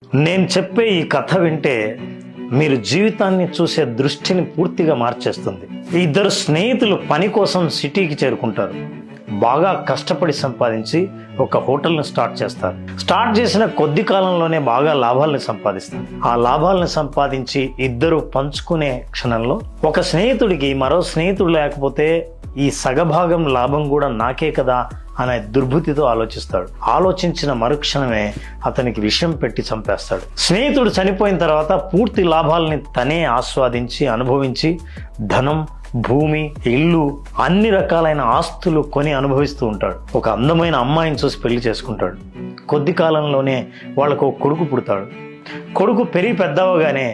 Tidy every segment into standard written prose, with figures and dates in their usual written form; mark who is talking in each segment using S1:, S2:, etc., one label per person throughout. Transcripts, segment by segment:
S1: నేను చెప్పే ఈ కథ వింటే మీరు జీవితాన్ని చూసే దృష్టిని పూర్తిగా మార్చేస్తుంది. ఇద్దరు స్నేహితులు పని కోసం సిటీకి చేరుకుంటారు. బాగా కష్టపడి సంపాదించి ఒక హోటల్ని స్టార్ట్ చేస్తారు. స్టార్ట్ చేసిన కొద్ది కాలంలోనే బాగా లాభాలను సంపాదిస్తారు. ఆ లాభాలను సంపాదించి ఇద్దరు పంచుకునే క్షణంలో ఒక స్నేహితుడికి మరో స్నేహితుడు లేకపోతే ఈ సగభాగం లాభం కూడా నాకే కదా అనే దుర్బుద్ధితో ఆలోచిస్తాడు. ఆలోచించిన మరుక్షణమే అతనికి విషం పెట్టి చంపేస్తాడు. స్నేహితుడు చనిపోయిన తర్వాత పూర్తి లాభాలని తనే ఆస్వాదించి అనుభవించి ధనం, భూమి, ఇల్లు, అన్ని రకాలైన ఆస్తులు కొని అనుభవిస్తూ ఉంటాడు. ఒక అందమైన అమ్మాయిని చూసి పెళ్లి చేసుకుంటాడు. కొద్ది కాలంలోనే వాళ్ళకు ఒక కొడుకు పుడతాడు. కొడుకు పెరిగి పెద్దవగానే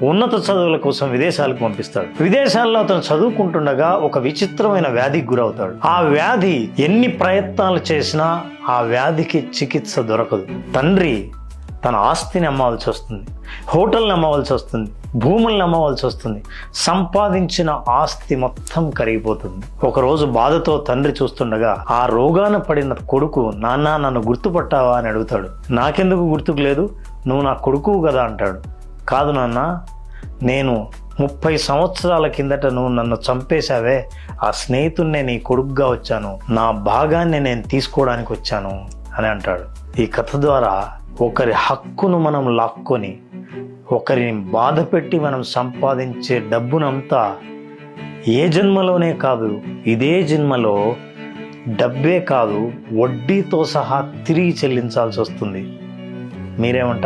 S1: ఉన్నత చదువుల కోసం విదేశాలకు పంపిస్తాడు. విదేశాల్లో అతను చదువుకుంటుండగా ఒక విచిత్రమైన వ్యాధికి గురవుతాడు. ఆ వ్యాధి ఎన్ని ప్రయత్నాలు చేసినా ఆ వ్యాధికి చికిత్స దొరకదు. తండ్రి తన ఆస్తిని అమ్మవలసి వస్తుంది, హోటల్ని అమ్మవలసి వస్తుంది, భూములను అమ్మవలసి వస్తుంది. సంపాదించిన ఆస్తి మొత్తం కరిగిపోతుంది. ఒకరోజు బాధతో తండ్రి చూస్తుండగా ఆ రోగాన పడిన కొడుకు, నాన్న నన్ను గుర్తుపట్టావా అని అడుగుతాడు. నాకెందుకు గుర్తుకు లేదు, నువ్వు నా కొడుకు కదా అంటాడు. కాదు నాన్న, నేను 30 సంవత్సరాల కిందట నువ్వు నన్ను చంపేశావే, ఆ స్నేహితుడినే నీ కొడుకుగా వచ్చాను, నా భాగాన్ని నేను తీసుకోవడానికి వచ్చాను అని అంటాడు. ఈ కథ ద్వారా ఒకరి హక్కును మనం లాక్కొని ఒకరిని బాధ పెట్టి మనం సంపాదించే డబ్బునంతా ఏ జన్మలోనే కాదు, ఇదే జన్మలో డబ్బే కాదు వడ్డీతో సహా తిరిగి చెల్లించాల్సి వస్తుంది. మీరేమంటారు?